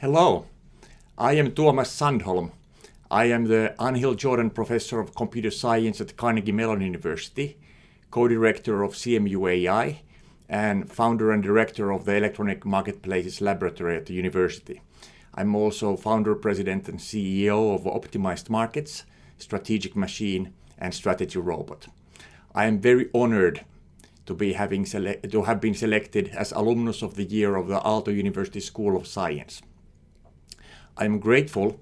Hello, I am Tuomas Sandholm. I am the Anhil Jordan Professor of Computer Science at Carnegie Mellon University, co-director of CMU AI, and founder and director of the Electronic Marketplaces Laboratory at the university. I'm also founder, president, and CEO of Optimized Markets, Strategic Machine, and Strategy Robot. I am very honored to have been selected as Alumnus of the Year of the Aalto University School of Science. I'm grateful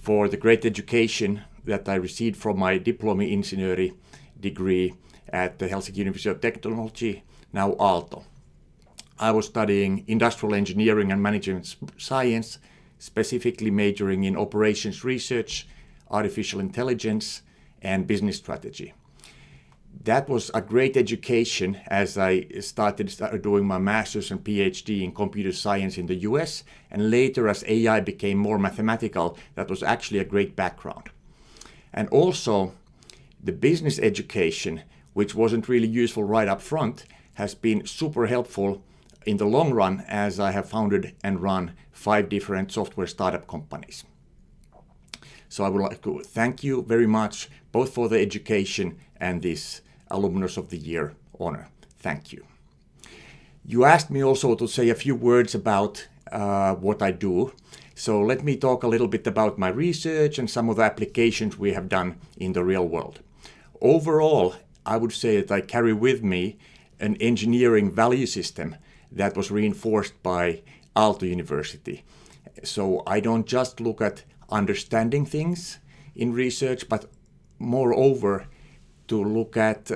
for the great education that I received from my Diplomi-Insinööri degree at the Helsinki University of Technology, now Aalto. I was studying industrial engineering and management science, specifically majoring in operations research, artificial intelligence, and business strategy. That was a great education as I started doing my master's and PhD in computer science in the US, and later as AI became more mathematical, that was actually a great background. And also the business education, which wasn't really useful right up front, has been super helpful in the long run as I have founded and run 5 different software startup companies. So I would like to thank you very much both for the education and this Alumnus of the Year honor. Thank you. You asked me also to say a few words about what I do. So let me talk a little bit about my research and some of the applications we have done in the real world. Overall, I would say that I carry with me an engineering value system that was reinforced by Aalto University. So I don't just look at understanding things in research, but moreover, to look at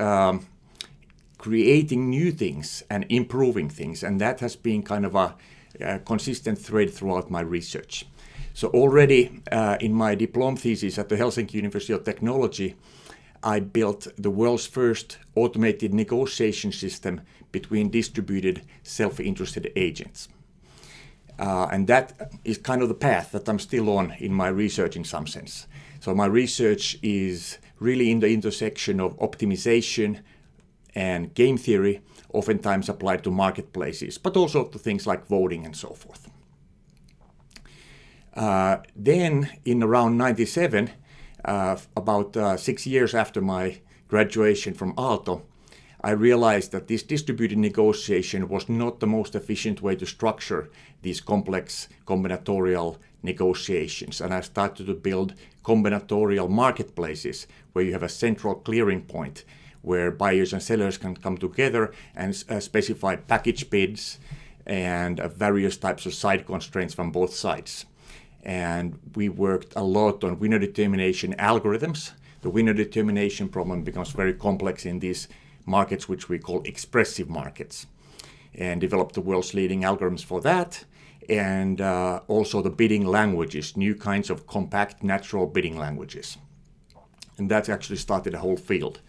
creating new things and improving things. And that has been kind of a consistent thread throughout my research. So already in my diploma thesis at the Helsinki University of Technology, I built the world's first automated negotiation system between distributed self-interested agents. And that is kind of the path that I'm still on in my research in some sense. So my research is really in the intersection of optimization and game theory, oftentimes applied to marketplaces, but also to things like voting and so forth. Then in around 97, about 6 years after my graduation from Aalto, I realized that this distributed negotiation was not the most efficient way to structure these complex combinatorial negotiations. And I started to build combinatorial marketplaces where you have a central clearing point where buyers and sellers can come together and specify package bids and various types of side constraints from both sides. And we worked a lot on winner determination algorithms. The winner determination problem becomes very complex in these markets, which we call expressive markets, and developed the world's leading algorithms for that. And also the bidding languages, new kinds of compact natural bidding languages. And that actually started a whole field.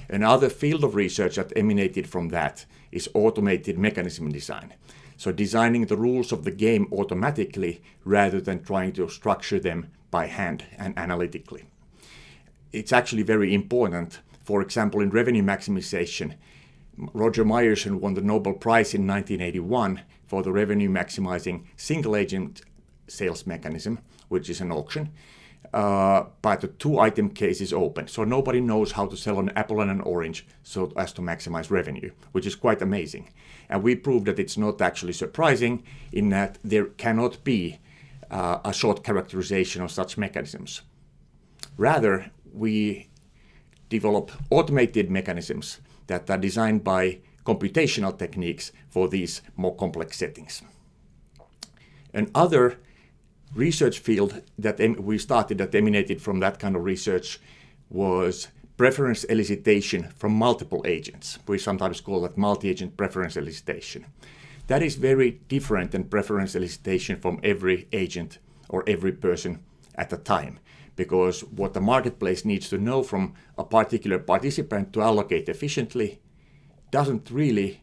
Another field of research that emanated from that is automated mechanism design. So designing the rules of the game automatically rather than trying to structure them by hand and analytically. It's actually very important. For example, in revenue maximization, Roger Myerson won the Nobel Prize in 1981 for the revenue maximizing single agent sales mechanism, which is an auction. But the 2-item case is open. So nobody knows how to sell an apple and an orange so as to maximize revenue, which is quite amazing. And we proved that it's not actually surprising in that there cannot be a short characterization of such mechanisms. Rather, we develop automated mechanisms that are designed by computational techniques for these more complex settings. Another research field that we started that emanated from that kind of research was preference elicitation from multiple agents. We sometimes call that multi-agent preference elicitation. That is very different than preference elicitation from every agent or every person at a time, because what the marketplace needs to know from a particular participant to allocate efficiently doesn't really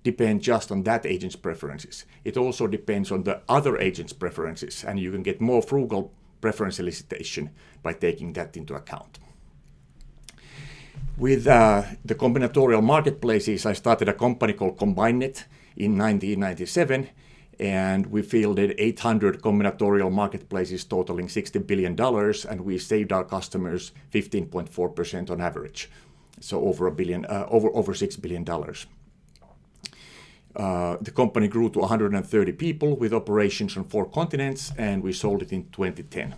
depend just on that agent's preferences. It also depends on the other agent's preferences, and you can get more frugal preference elicitation by taking that into account. With the combinatorial marketplaces, I started a company called CombineNet in 1997, and we fielded 800 combinatorial marketplaces totaling $60 billion, and we saved our customers 15.4% on average, so over $6 billion. The company grew to 130 people with operations on 4 continents, and we sold it in 2010.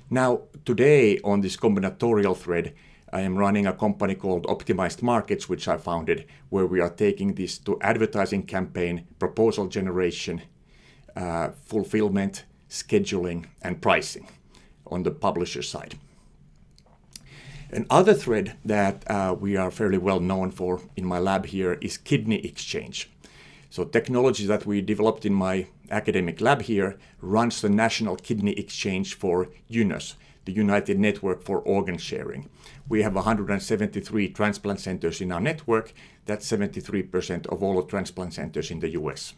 Now, today on this combinatorial thread, I am running a company called Optimized Markets, which I founded, where we are taking this to advertising campaign, proposal generation, fulfillment, scheduling, and pricing on the publisher side. Another thread that we are fairly well known for in my lab here is kidney exchange. So technology that we developed in my academic lab here runs the National Kidney Exchange for UNOS, the United Network for Organ Sharing. We have 173 transplant centers in our network. That's 73% of all the transplant centers in the US.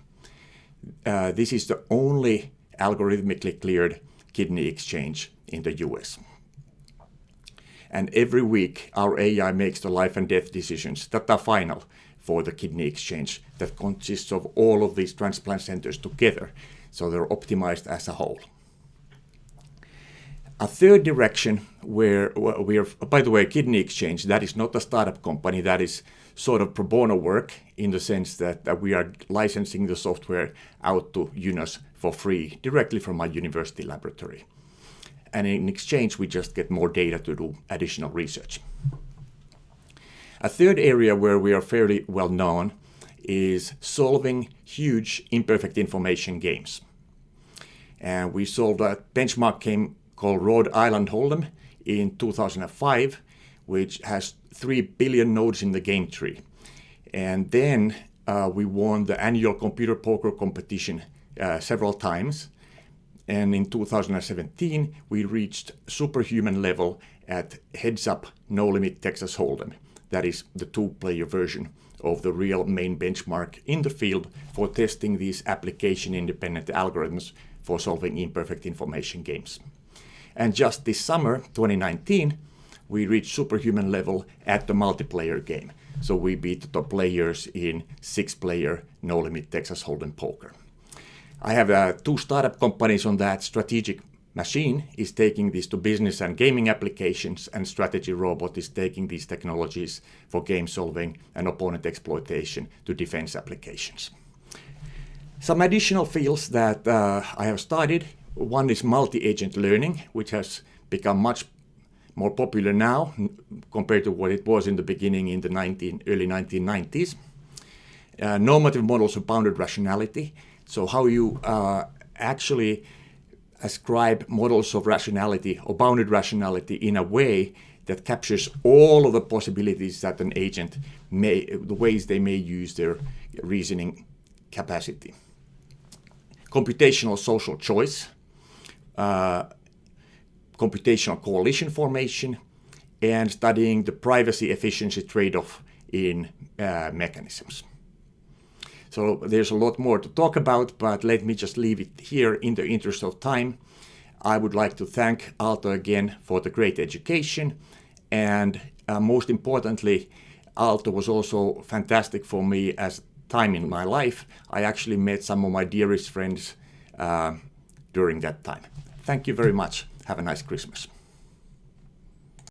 This is the only algorithmically cleared kidney exchange in the US. And every week, our AI makes the life and death decisions that are final for the kidney exchange that consists of all of these transplant centers together. So they're optimized as a whole. A third direction where we are, by the way, Kidney Exchange, that is not a startup company, that is sort of pro bono work in the sense that we are licensing the software out to UNOS for free directly from our university laboratory. And in exchange, we just get more data to do additional research. A third area where we are fairly well known is solving huge imperfect information games. And we solved a benchmark game called Rhode Island Hold'em in 2005, which has 3 billion nodes in the game tree. And then we won the annual computer poker competition several times. And in 2017, we reached superhuman level at Heads Up No Limit Texas Hold'em. That is the 2-player version of the real main benchmark in the field for testing these application-independent algorithms for solving imperfect information games. And just this summer, 2019, we reached superhuman level at the multiplayer game. So we beat the top players in 6-player No Limit Texas Hold'em poker. I have 2 startup companies on that. Strategic Machine is taking this to business and gaming applications, and Strategy Robot is taking these technologies for game solving and opponent exploitation to defense applications. Some additional fields that I have started. One is multi-agent learning, which has become much more popular now compared to what it was in the beginning in the early 1990s. Normative models of bounded rationality. So how you actually ascribe models of rationality or bounded rationality in a way that captures all of the possibilities that an agent the ways they may use their reasoning capacity. Computational social choice, computational coalition formation, and studying the privacy efficiency trade-off in mechanisms. So there's a lot more to talk about, but let me just leave it here in the interest of time. I would like to thank Aalto again for the great education, and most importantly, Aalto was also fantastic for me as time in my life. I actually met some of my dearest friends during that time. Thank you very much. Have a nice Christmas.